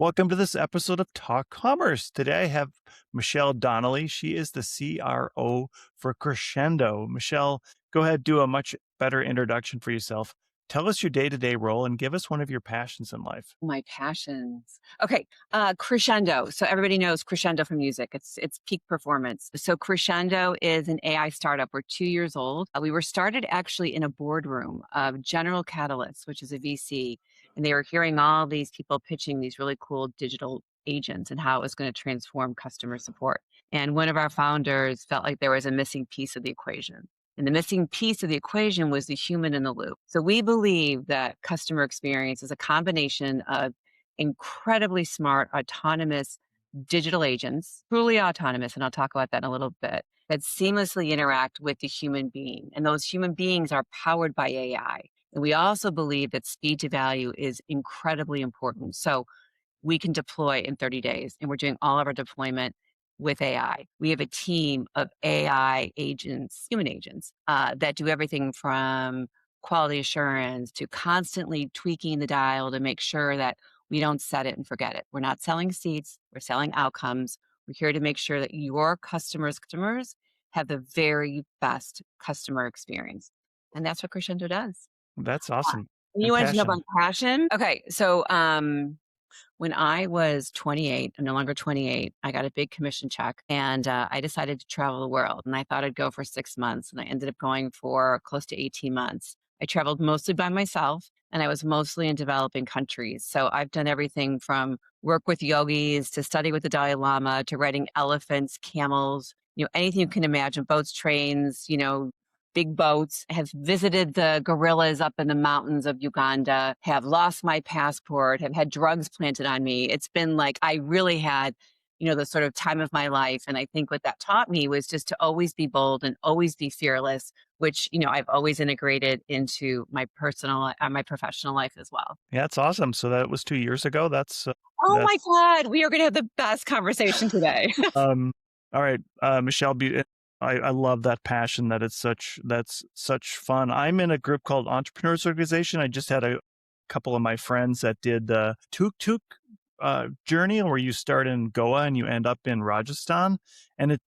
Welcome to this episode of Talk Commerce. Today I have Michelle Donnelly. She is the CRO for Crescendo. Michelle, go ahead, do a much better introduction for yourself. Tell us your day-to-day role and give us one of your passions in life. My passions. Okay. Crescendo. So everybody knows Crescendo from music. It's peak performance. So Crescendo is an AI startup. We're 2 years old. We were started actually in a boardroom of General Catalyst, which is a VC, and they were hearing all these people pitching these really cool digital agents and how it was going to transform customer support. And one of our founders felt like there was a missing piece of the equation. And the missing piece of the equation was the human in the loop. So we believe that customer experience is a combination of incredibly smart, autonomous digital agents, truly autonomous, and I'll talk about that in a little bit, that seamlessly interact with the human being. And those human beings are powered by AI. And we also believe that speed to value is incredibly important. So we can deploy in 30 days, and we're doing all of our deployment with AI. We have a team of AI agents, human agents, that do everything from quality assurance to constantly tweaking the dial to make sure that we don't set it and forget it. We're not selling seats, we're selling outcomes. We're here to make sure that your customers have the very best customer experience. And that's what Crescendo does. That's awesome. You And wanted to know about passion. passion? Okay, so when I was 28, I'm no longer 28, I got a big commission check and I decided to travel the world. And I thought I'd go for 6 months, and I ended up going for close to 18 months. I traveled mostly by myself, and I was mostly in developing countries. So I've done everything from work with yogis to study with the Dalai Lama to riding elephants, camels, anything you can imagine, boats, trains, big boats, have visited the gorillas up in the mountains of Uganda, have lost my passport, have had drugs planted on me. It's been like I really had, the sort of time of my life. And I think what that taught me was just to always be bold and always be fearless, which, I've always integrated into my personal, my professional life as well. Yeah, that's awesome. So that was 2 years ago. Oh my That's God, we are going to have the best conversation today. um all right, Michelle, I love that passion. That's such fun. I'm in a group called Entrepreneurs Organization. I just had a couple of my friends that did the tuk-tuk journey, where you start in Goa and you end up in Rajasthan. And it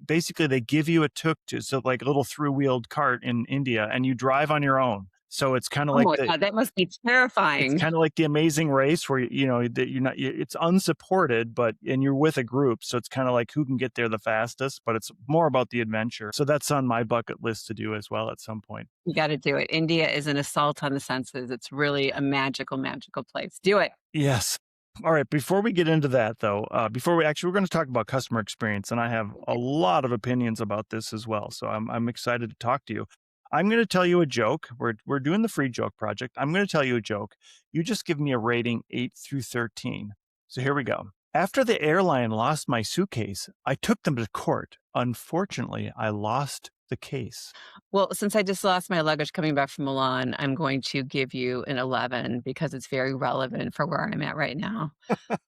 basically, they give you a tuk-tuk, so like a little three-wheeled cart in India, and you drive on your own. So it's kind of Oh like my God, that must be it's terrifying. kind of like the Amazing Race, where that it's unsupported, and you're with a group, so it's kind of like who can get there the fastest. But it's more about the adventure. So that's on my bucket list to do as well at some point. You got to do it. India is an assault on the senses. It's really a magical, magical place. Do it. Yes. All right. Before we get into that, though, we're going to talk about customer experience, and I have a lot of opinions about this as well. So I'm excited to talk to you. I'm going to tell you a joke. We're doing the free joke project. I'm going to tell you a joke. You just give me a rating 8 through 13. So here we go. After the airline lost my suitcase, I took them to court. Unfortunately, I lost the case. Well, since I just lost my luggage coming back from Milan, I'm going to give you an 11 because it's very relevant for where I'm at right now.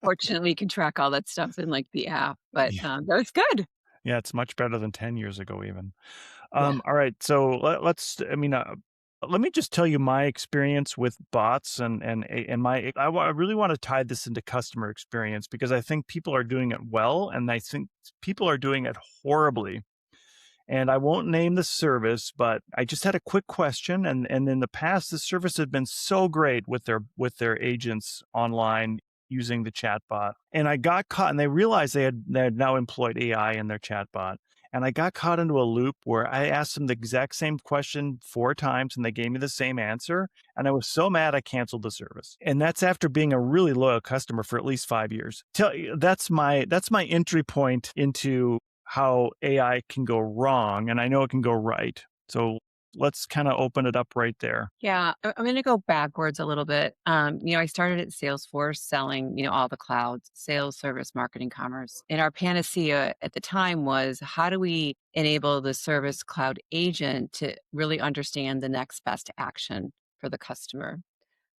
Fortunately, you can track all that stuff in like the app, but Yeah. that was good. Yeah, it's much better than 10 years ago, even. Yeah. All right. So let me just tell you my experience with bots I really want to tie this into customer experience, because I think people are doing it well, and I think people are doing it horribly. And I won't name the service, but I just had a quick question. And in the past, the service had been so great with their agents online using the chatbot. And I got caught, and they realized they had now employed AI in their chatbot. And I got caught into a loop where I asked them the exact same question 4 times, and they gave me the same answer. And I was so mad, I canceled the service. And that's after being a really loyal customer for at least 5 years. That's my entry point into how AI can go wrong, and I know it can go right. So let's kind of open it up right there. Yeah, I'm going to go backwards a little bit. I started at Salesforce selling, all the clouds, sales, service, marketing, commerce. And our panacea at the time was, how do we enable the service cloud agent to really understand the next best action for the customer?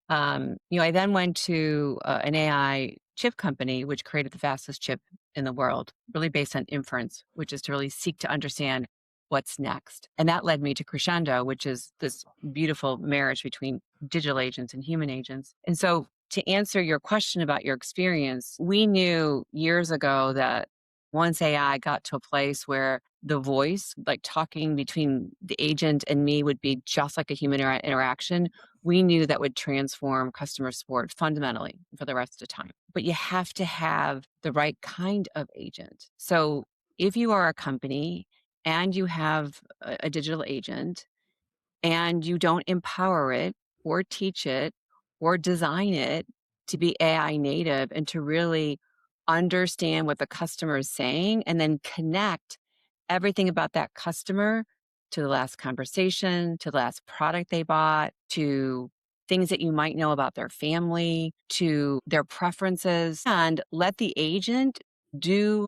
I then went to an AI chip company, which created the fastest chip in the world, really based on inference, which is to really seek to understand what's next. And that led me to Crescendo, which is this beautiful marriage between digital agents and human agents. And so to answer your question about your experience, we knew years ago that once AI got to a place where the voice, like talking between the agent and me, would be just like a human interaction, we knew that would transform customer support fundamentally for the rest of the time. But you have to have the right kind of agent. So if you are a company and you have a digital agent, and you don't empower it or teach it or design it to be AI native and to really understand what the customer is saying and then connect everything about that customer to the last conversation, to the last product they bought, to things that you might know about their family, to their preferences, and let the agent do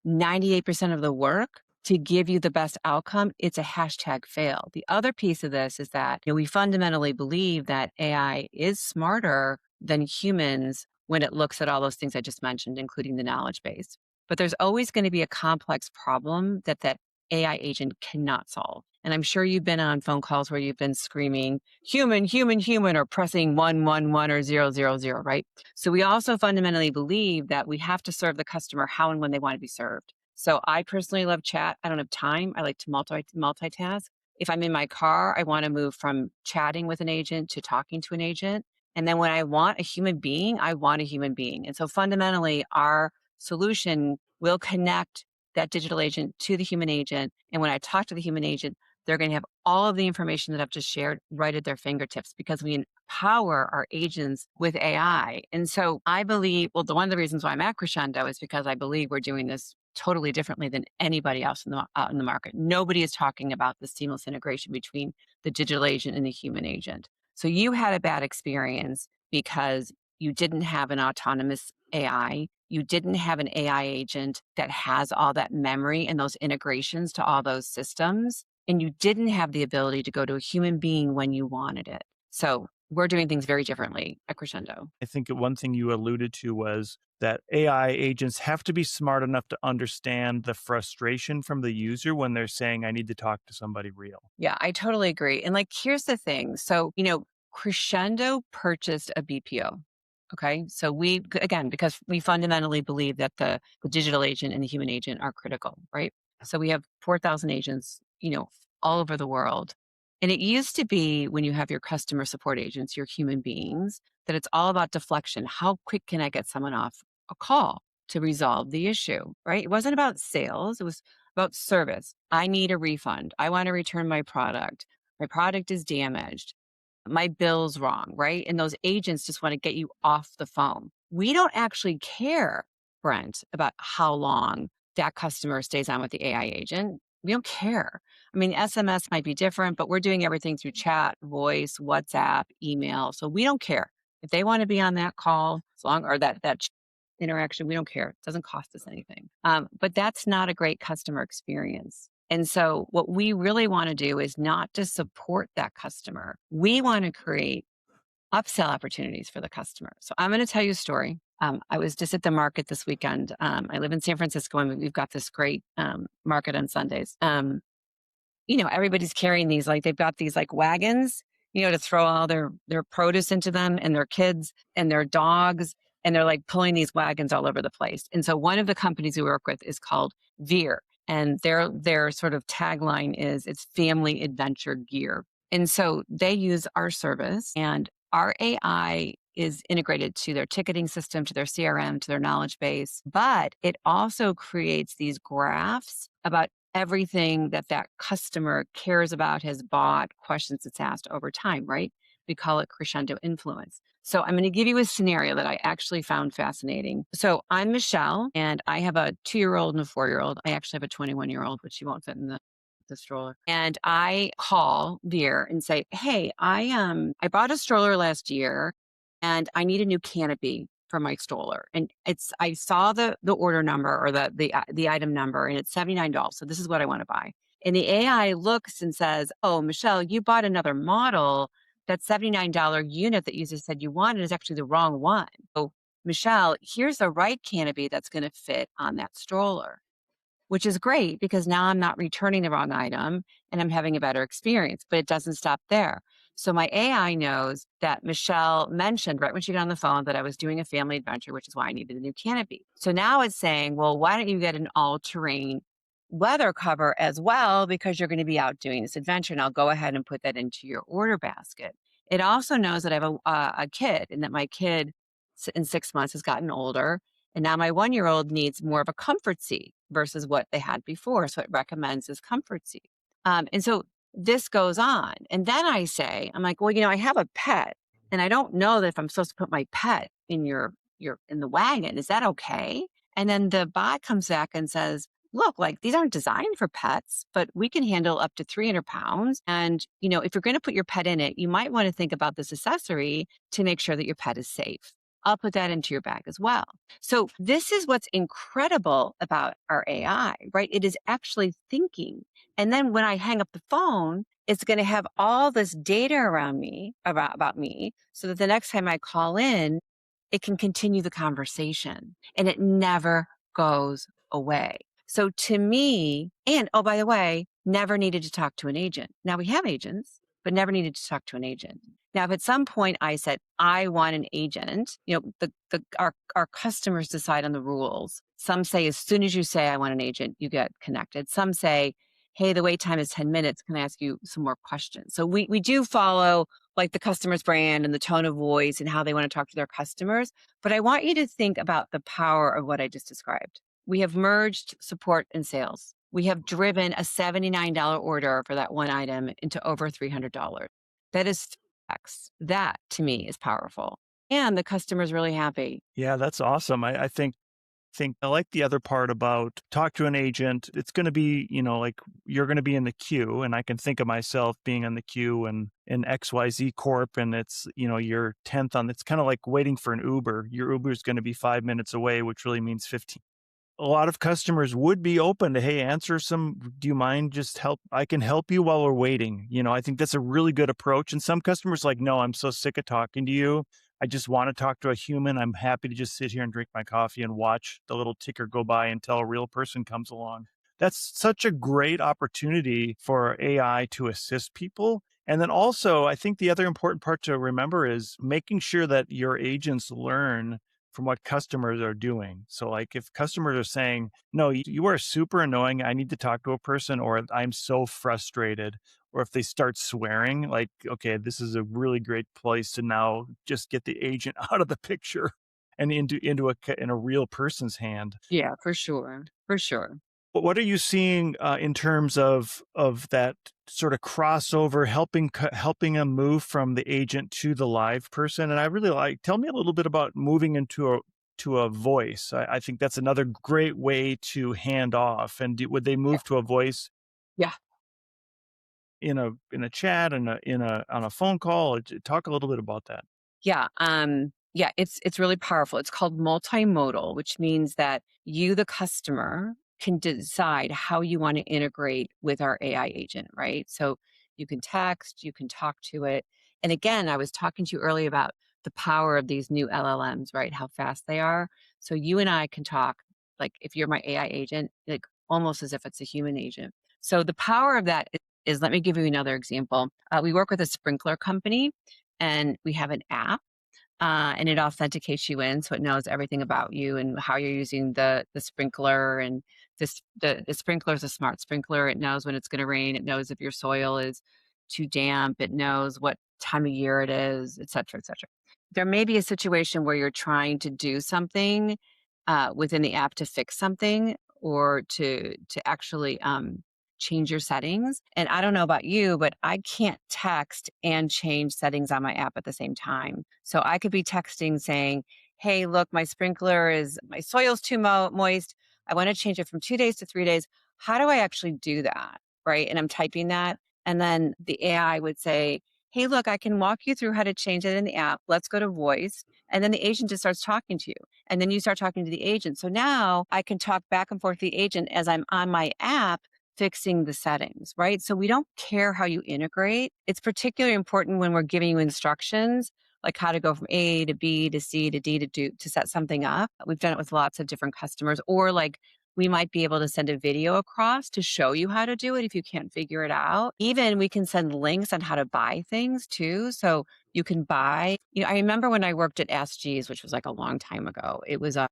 98% of the work to give you the best outcome, it's a hashtag fail. The other piece of this is that we fundamentally believe that AI is smarter than humans when it looks at all those things I just mentioned, including the knowledge base. But there's always going to be a complex problem that that AI agent cannot solve. And I'm sure you've been on phone calls where you've been screaming, human, human, human, or pressing 111 or 000, right? So we also fundamentally believe that we have to serve the customer how and when they want to be served. So I personally love chat. I don't have time. I like to multitask. If I'm in my car, I want to move from chatting with an agent to talking to an agent. And then when I want a human being, I want a human being. And so fundamentally, our solution will connect that digital agent to the human agent. And when I talk to the human agent, they're going to have all of the information that I've just shared right at their fingertips because we empower our agents with AI. And so I believe, well, one of the reasons why I'm at Crescendo is because I believe we're doing this totally differently than anybody else out in the market. Nobody is talking about the seamless integration between the digital agent and the human agent. So you had a bad experience because you didn't have an autonomous AI. You didn't have an AI agent that has all that memory and those integrations to all those systems. And you didn't have the ability to go to a human being when you wanted it. So we're doing things very differently at Crescendo. I think one thing you alluded to was that AI agents have to be smart enough to understand the frustration from the user when they're saying, I need to talk to somebody real. Yeah, I totally agree. And like, here's the thing. So, Crescendo purchased a BPO. Okay. So again, because we fundamentally believe that the digital agent and the human agent are critical, right? So we have 4,000 agents, all over the world. And it used to be when you have your customer support agents, your human beings, that it's all about deflection. How quick can I get someone off a call to resolve the issue, right? It wasn't about sales. It was about service. I need a refund. I want to return my product. My product is damaged. My bill's wrong, right? And those agents just want to get you off the phone. We don't actually care, Brent, about how long that customer stays on with the AI agent. We don't care. I mean, SMS might be different, but we're doing everything through chat, voice, WhatsApp, email. So we don't care. If they want to be on that call, as long or that interaction, we don't care. It doesn't cost us anything. But that's not a great customer experience. And so what we really want to do is not to support that customer. We want to create upsell opportunities for the customer. So I'm going to tell you a story. I was just at the market this weekend. I live in San Francisco and we've got this great market on Sundays. Everybody's carrying these, like they've got these like wagons, to throw all their produce into them and their kids and their dogs. And they're like pulling these wagons all over the place. And so one of the companies we work with is called Veer. And their sort of tagline is it's family adventure gear. And so they use our service and our AI is integrated to their ticketing system, to their CRM, to their knowledge base, but it also creates these graphs about everything that customer cares about, has bought, questions it's asked over time, right? We call it Crescendo influence. So I'm going to give you a scenario that I actually found fascinating. So I'm Michelle, and I have a 2-year-old and a 4-year-old. I actually have a 21-year-old, but she won't fit in the stroller. And I call Veer and say, "Hey, I bought a stroller last year, and I need a new canopy for my stroller. And I saw the order number or the item number, and it's $79. So this is what I want to buy." And the AI looks and says, "Oh, Michelle, you bought another model. That $79 unit that you just said you wanted is actually the wrong one. So, Michelle, here's the right canopy that's going to fit on that stroller," which is great because now I'm not returning the wrong item and I'm having a better experience, but it doesn't stop there. So my AI knows that Michelle mentioned right when she got on the phone that I was doing a family adventure, which is why I needed a new canopy. So now it's saying, well, why don't you get an all terrain weather cover as well because you're going to be out doing this adventure, and I'll go ahead and put that into your order basket. It also knows that I have a kid, and that my kid in 6 months has gotten older, and now my 1 year old needs more of a comfort seat versus what they had before. So it recommends this comfort seat. And so this goes on. And then I say, I'm like, well, I have a pet, and I don't know that if I'm supposed to put my pet in your in the wagon. Is that okay? And then the bot comes back and says, look, like these aren't designed for pets, but we can handle up to 300 pounds. And, if you're going to put your pet in it, you might want to think about this accessory to make sure that your pet is safe. I'll put that into your bag as well. So this is what's incredible about our AI, right? It is actually thinking. And then when I hang up the phone, it's going to have all this data around me about me so that the next time I call in, it can continue the conversation and it never goes away. So to me, and oh, by the way, never needed to talk to an agent. Now we have agents, but never needed to talk to an agent. Now, if at some point I said, I want an agent, our customers decide on the rules. Some say, as soon as you say, I want an agent, you get connected. Some say, hey, the wait time is 10 minutes. Can I ask you some more questions? So we do follow like the customer's brand and the tone of voice and how they want to talk to their customers. But I want you to think about the power of what I just described. We have merged support and sales. We have driven a $79 order for that one item into over $300. That is X. That to me is powerful. And the customer's really happy. Yeah, that's awesome. I think I like the other part about talk to an agent. It's going to be, like you're going to be in the queue, and I can think of myself being in the queue and in XYZ Corp, and it's, you're 10th on, it's kind of like waiting for an Uber. Your Uber is going to be 5 minutes away, which really means 15. A lot of customers would be open to, hey, answer some, do you mind just help? I can help you while we're waiting. I think that's a really good approach. And some customers like, no, I'm so sick of talking to you. I just want to talk to a human. I'm happy to just sit here and drink my coffee and watch the little ticker go by until a real person comes along. That's such a great opportunity for AI to assist people. And then also, I think the other important part to remember is making sure that your agents learn from what customers are doing. So like if customers are saying, no, you are super annoying, I need to talk to a person, or I'm so frustrated, or if they start swearing, like, okay, this is a really great place to now just get the agent out of the picture and in a real person's hand. Yeah, for sure. For sure. What are you seeing in terms of that sort of crossover, helping them move from the agent to the live person? And I really tell me a little bit about moving to a voice. I think that's another great way to hand off. And would they Yeah. move to a voice Yeah. in a chat and on a phone call? Talk a little bit about that. Yeah. Yeah, it's really powerful. It's called multimodal, which means that you, the customer, can decide how you want to integrate with our AI agent, right? So you can text, you can talk to it. And again, I was talking to you earlier about the power of these new LLMs, right? How fast they are. So you and I can talk, like if you're my AI agent, like almost as if it's a human agent. So the power of that is let me give you another example. We work with a sprinkler company, and we have an app, and it authenticates you in, so it knows everything about you and how you're using the sprinkler. And the sprinkler is a smart sprinkler. It knows when it's going to rain. It knows if your soil is too damp. It knows what time of year it is, et cetera, et cetera. There may be a situation where you're trying to do something within the app to fix something, or to actually change your settings. And I don't know about you, but I can't text and change settings on my app at the same time. So I could be texting saying, hey, look, my soil's too moist. I want to change it from 2 days to 3 days. How do I actually do that? Right. And I'm typing that. And then the AI would say, hey, look, I can walk you through how to change it in the app. Let's go to voice. And then the agent just starts talking to you. And then you start talking to the agent. So now I can talk back and forth to the agent as I'm on my app fixing the settings, right? So we don't care how you integrate. It's particularly important when we're giving you instructions, like how to go from A to B to C to D to set something up. We've done it with lots of different customers, or like We might be able to send a video across to show you how to do it if you can't figure it out. Even we can send links on how to buy things too. So you can buy, I remember when I worked at SG's, which was like a long time ago, it was a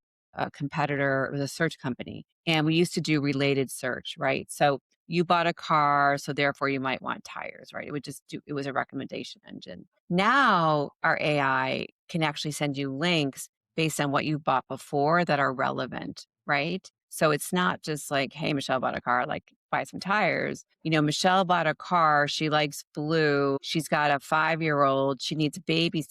competitor, it was a search company. And we used to do related search, right? So you bought a car, so therefore you might want tires, right? It was a recommendation engine. Now our AI can actually send you links based on what you bought before that are relevant, right? So it's not just like, hey, Michelle bought a car, like buy some tires. Michelle bought a car. She likes blue. She's got a 5-year-old. She needs a baby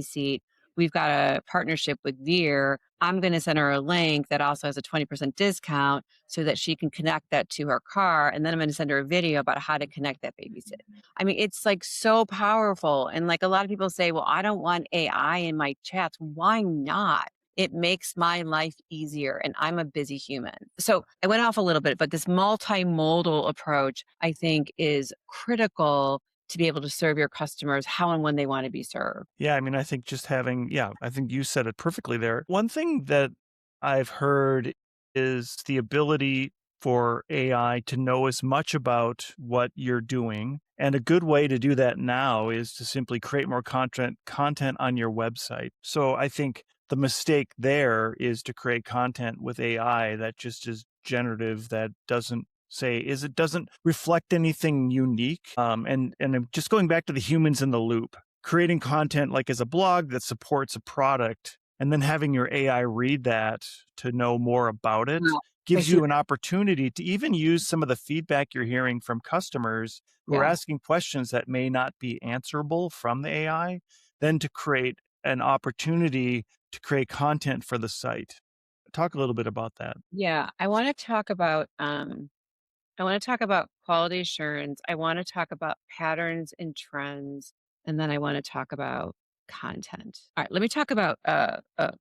seat. We've got a partnership with Veer. I'm going to send her a link that also has a 20% discount so that she can connect that to her car. And then I'm going to send her a video about how to connect that babysit. I mean, it's like so powerful. And like a lot of people say, well, I don't want AI in my chats. Why not? It makes my life easier and I'm a busy human. So I went off a little bit, but this multimodal approach, I think, is critical to be able to serve your customers how and when they want to be served. Yeah, I mean, I think just having, yeah, I think you said it perfectly there. One thing that I've heard is the ability for AI to know as much about what you're doing. And a good way to do that now is to simply create more content on your website. So I think the mistake there is to create content with AI that just is generative, that it doesn't reflect anything unique. And just going back to the humans in the loop, creating content like as a blog that supports a product and then having your AI read that to know more about it Well, I gives see you an that. opportunity to even use some of the feedback you're hearing from customers who are Yeah. asking questions that may not be answerable from the AI, then to create an opportunity to create content for the site. Talk a little bit about that. Yeah. I want to talk about quality assurance. I want to talk about patterns and trends. And then I want to talk about content. All right, let me talk about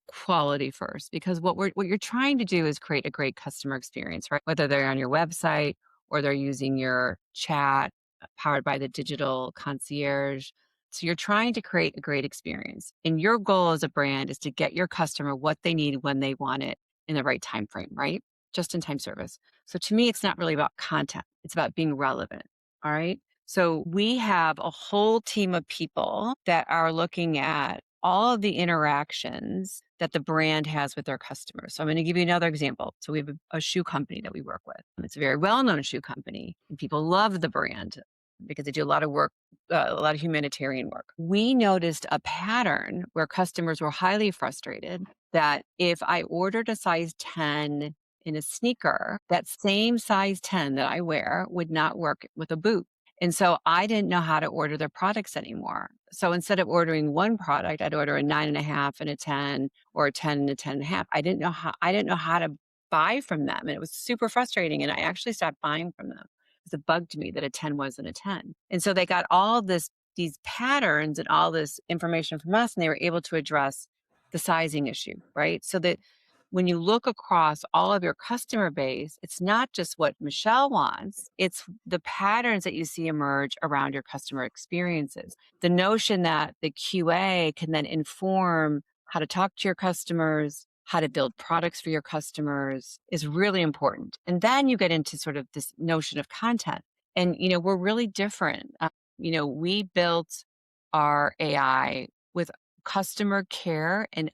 quality first, because what you're trying to do is create a great customer experience, right? Whether they're on your website or they're using your chat powered by the digital concierge. So you're trying to create a great experience. And your goal as a brand is to get your customer what they need when they want it in the right time frame, right? Just in time service. So to me, it's not really about content. It's about being relevant. All right. So we have a whole team of people that are looking at all of the interactions that the brand has with their customers. So I'm going to give you another example. So we have a shoe company that we work with. It's a very well-known shoe company, and people love the brand because they do a lot of work, a lot of humanitarian work. We noticed a pattern where customers were highly frustrated that if I ordered a size 10 in a sneaker, that same size 10 that I wear would not work with a boot. And so I didn't know how to order their products anymore. So instead of ordering one product, I'd order a 9.5 and a 10 or a 10 and a 10.5. I didn't know how to buy from them. And it was super frustrating. And I actually stopped buying from them. It bugged me that a 10 wasn't a 10. And so they got these patterns and all this information from us, and they were able to address the sizing issue, right? So that when you look across all of your customer base, it's not just what Michelle wants, it's the patterns that you see emerge around your customer experiences. The notion that the QA can then inform how to talk to your customers, how to build products for your customers is really important. And then you get into sort of this notion of content. And, we're really different. We built our AI with customer care and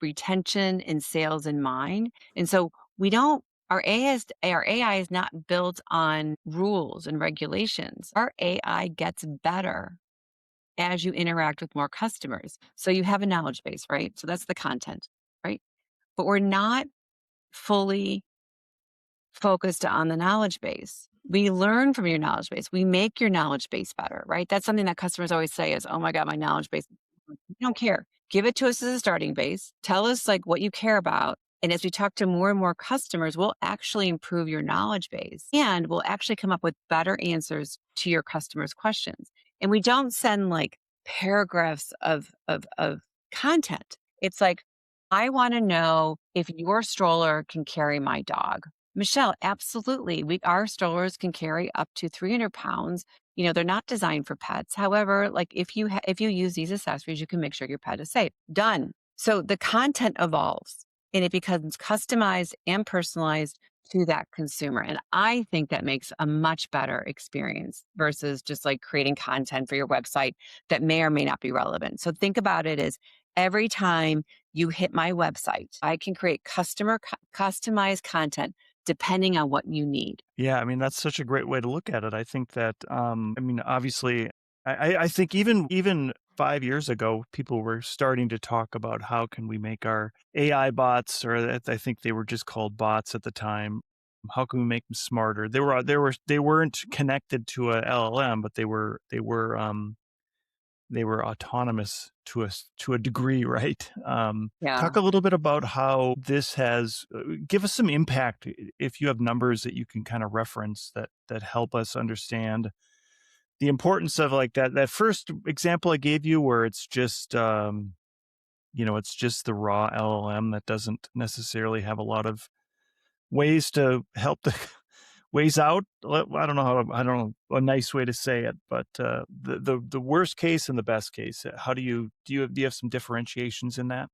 retention and sales in mind. And so we don't our AI is not built on rules and regulations. Our AI gets better as you interact with more customers. So you have a knowledge base, right? So that's the content, right? But we're not fully focused on the knowledge base. We learn from your knowledge base. We make your knowledge base better, right? That's something that customers always say is, oh my God, my knowledge base. We don't care. Give it to us as a starting base. Tell us like what you care about. And as we talk to more and more customers, we'll actually improve your knowledge base and we'll actually come up with better answers to your customers' questions. And we don't send like paragraphs of content. It's like, I want to know if your stroller can carry my dog. Michelle, absolutely. Our strollers can carry up to 300 pounds. They're not designed for pets. However, like if you use these accessories, you can make sure your pet is safe. Done. So the content evolves. and it becomes customized and personalized to that consumer. And I think that makes a much better experience versus just like creating content for your website that may or may not be relevant. So think about it as every time you hit my website, I can create customized content depending on what you need. Yeah, I mean, that's such a great way to look at it. I think that, I mean, obviously, I think even 5 years ago, people were starting to talk about how can we make our AI bots, or I think they were just called bots at the time. How can we make them smarter? They weren't connected to a LLM, but they were autonomous to to a degree, right? Yeah. Talk a little bit about how this has give us some impact, if you have numbers that you can kind of reference that help us understand the importance of like that first example I gave you, where it's just it's just the raw LLM that doesn't necessarily have a lot of ways to help the ways out. I don't know I don't know a nice way to say it, but the worst case and the best case. How do you have some differentiations in that?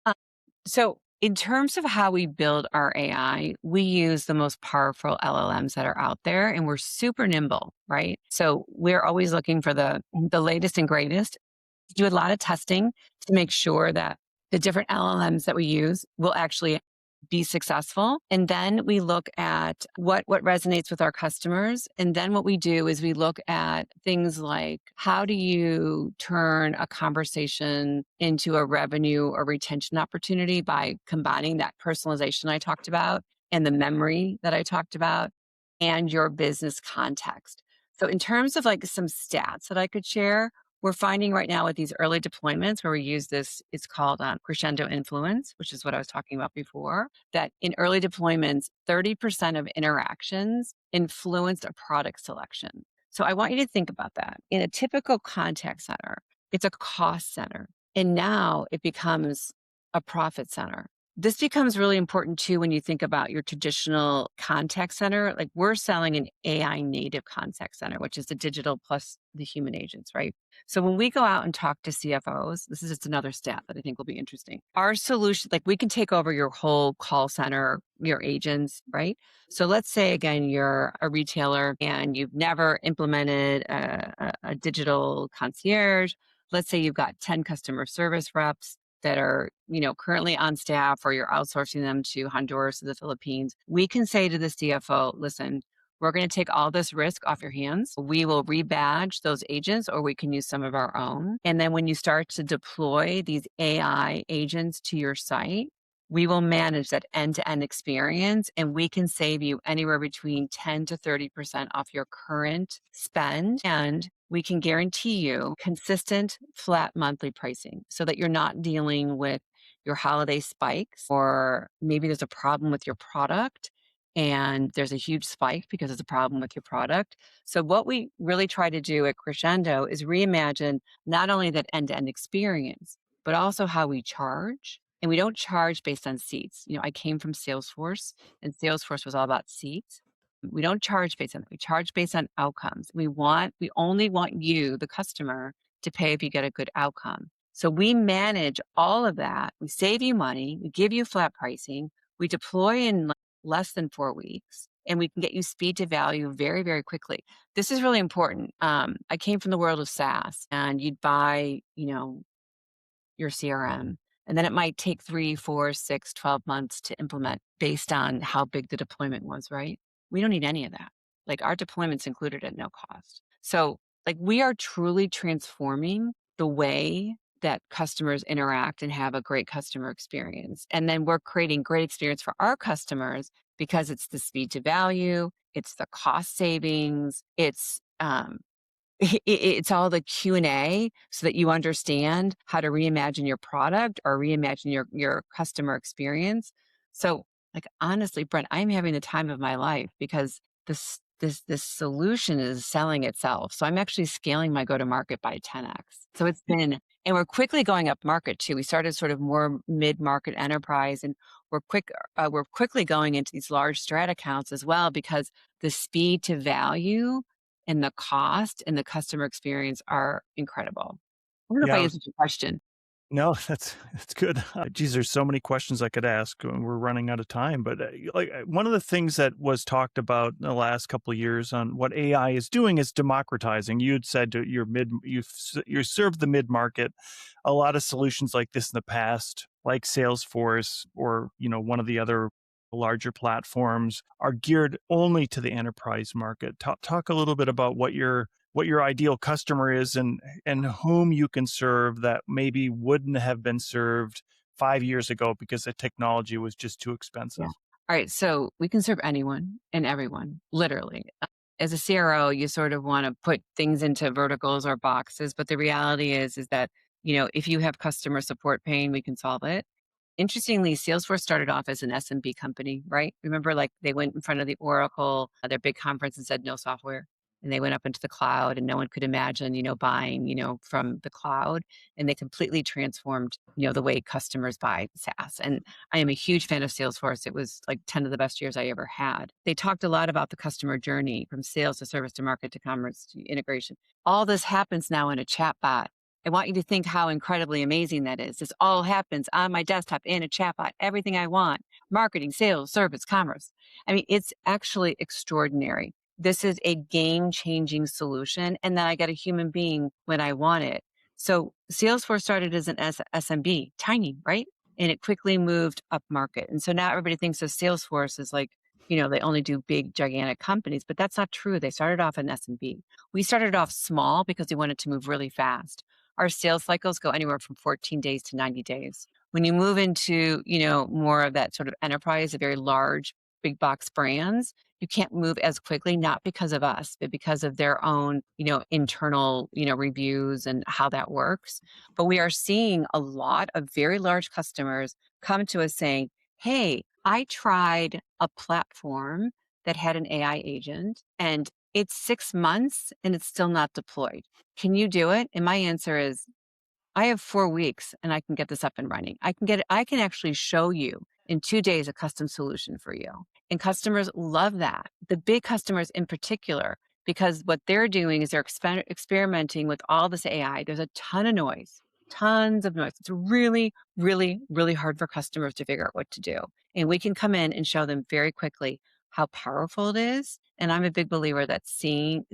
So, in terms of how we build our AI, we use the most powerful LLMs that are out there and we're super nimble, right? So, we're always looking for the latest and greatest. Do a lot of testing to make sure that the different LLMs that we use will actually be successful. And then we look at what resonates with our customers. And then what we do is we look at things like how do you turn a conversation into a revenue or retention opportunity by combining that personalization I talked about and the memory that I talked about and your business context. So in terms of like some stats that I could share, we're finding right now with these early deployments where we use this, it's called Crescendo influence, which is what I was talking about before, that in early deployments, 30% of interactions influenced a product selection. So I want you to think about that. In a typical contact center, it's a cost center. And now it becomes a profit center. This becomes really important too when you think about your traditional contact center. Like we're selling an AI native contact center, which is the digital plus the human agents, right? So when we go out and talk to CFOs, this is just another stat that I think will be interesting. Our solution, like we can take over your whole call center, your agents, right? So let's say again, you're a retailer and you've never implemented a digital concierge. Let's say you've got 10 customer service reps that are, currently on staff or you're outsourcing them to Honduras or the Philippines. We can say to the CFO, listen, we're going to take all this risk off your hands. We will rebadge those agents or we can use some of our own. And then when you start to deploy these AI agents to your site, we will manage that end-to-end experience and we can save you anywhere between 10 to 30% off your current spend. And we can guarantee you consistent flat monthly pricing so that you're not dealing with your holiday spikes or maybe there's a problem with your product and there's a huge spike because there's a problem with your product. So what we really try to do at Crescendo is reimagine not only that end-to-end experience, but also how we charge. And we don't charge based on seats. I came from Salesforce and Salesforce was all about seats. We don't charge based on that. We charge based on outcomes. We only want you, the customer, to pay if you get a good outcome. So we manage all of that. We save you money. We give you flat pricing. We deploy in less than 4 weeks and we can get you speed to value very, very quickly. This is really important. I came from the world of SaaS and you'd buy, your CRM. And then it might take 3, 4, 6, 12 months to implement based on how big the deployment was, right? We don't need any of that. Like our deployment's included at no cost. So like we are truly transforming the way that customers interact and have a great customer experience. And then we're creating great experience for our customers because it's the speed to value, it's the cost savings, it's all the Q&A so that you understand how to reimagine your product or reimagine your customer experience. So, like honestly, Brent, I'm having the time of my life because this solution is selling itself. So I'm actually scaling my go-to-market by 10x. So it's been, and we're quickly going up market too. We started sort of more mid-market enterprise, and we're quickly going into these large strat accounts as well because the speed to value and the cost and the customer experience are incredible. I don't know if Yeah, I I was answered your question. No, that's good. Geez, there's so many questions I could ask, and we're running out of time. But one of the things that was talked about in the last couple of years on what AI is doing is democratizing. You had said to your you served the mid market. A lot of solutions like this in the past, like Salesforce or one of the other larger platforms, are geared only to the enterprise market. Talk a little bit about what your ideal customer is and whom you can serve that maybe wouldn't have been served 5 years ago because the technology was just too Yeah. expensive. All right. So we can serve anyone and everyone, literally. As a CRO, you sort of want to put things into verticals or boxes, but the reality is that, if you have customer support pain, we can solve it. Interestingly, Salesforce started off as an SMB company, right? Remember, like they went in front of the Oracle, their big conference, and said no software. And they went up into the cloud, and no one could imagine, buying, from the cloud. And they completely transformed, the way customers buy SaaS. And I am a huge fan of Salesforce. It was like 10 of the best years I ever had. They talked a lot about the customer journey from sales to service to market to commerce to integration. All this happens now in a chatbot. I want you to think how incredibly amazing that is. This all happens on my desktop in a chatbot, everything I want marketing, sales, service, commerce. I mean, it's actually extraordinary. This is a game changing solution. And then I get a human being when I want it. So Salesforce started as an SMB, tiny, right? And it quickly moved up market. And so now everybody thinks of Salesforce as like, they only do big, gigantic companies, but that's not true. They started off in SMB. We started off small because we wanted to move really fast. Our sales cycles go anywhere from 14 days to 90 days. When you move into, more of that sort of enterprise, a very large, big box brands, you can't move as quickly, not because of us, but because of their own, internal, reviews and how that works. But we are seeing a lot of very large customers come to us saying, hey, I tried a platform that had an AI agent and it's 6 months and it's still not deployed. Can you do it? And my answer is, I have 4 weeks and I can get this up and running. I can actually show you in 2 days a custom solution for you. And customers love that. The big customers in particular, because what they're doing is they're experimenting with all this AI. There's a ton of noise, tons of noise. It's really, really, really hard for customers to figure out what to do. And we can come in and show them very quickly how powerful it is. And I'm a big believer that seeing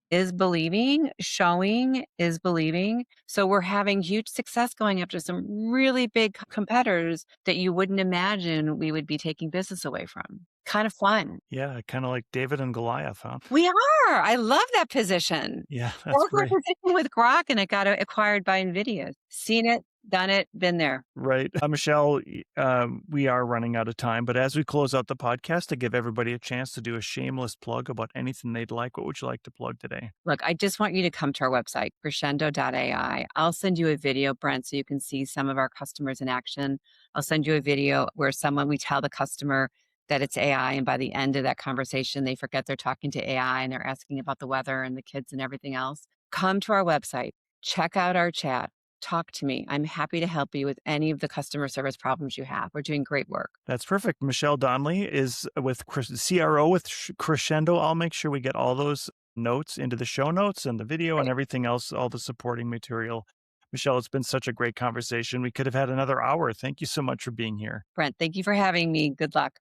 is believing, showing is believing. So we're having huge success going after some really big competitors that you wouldn't imagine we would be taking business away from. Kind of fun. Yeah, kind of like David and Goliath, huh? We are. I love that position. Yeah, That that's was my great. position with Grok, and it got acquired by NVIDIA. Seen it, done it, been there. Right. Michelle, we are running out of time, but as we close out the podcast, to give everybody a chance to do a shameless plug about anything they'd like, what would you like to plug today? Look, I just want you to come to our website, crescendo.ai. I'll send you a video, Brent, so you can see some of our customers in action. I'll send you a video where we tell the customer that it's AI. And by the end of that conversation, they forget they're talking to AI and they're asking about the weather and the kids and everything else. Come to our website, check out our chat, talk to me. I'm happy to help you with any of the customer service problems you have. We're doing great work. That's perfect. Michelle Donnelly is with CRO with Crescendo. I'll make sure we get all those notes into the show notes and the video and Great. everything else, all the supporting material. Michelle, it's been such a great conversation. We could have had another hour. Thank you so much for being here. Brent, thank you for having me. Good luck.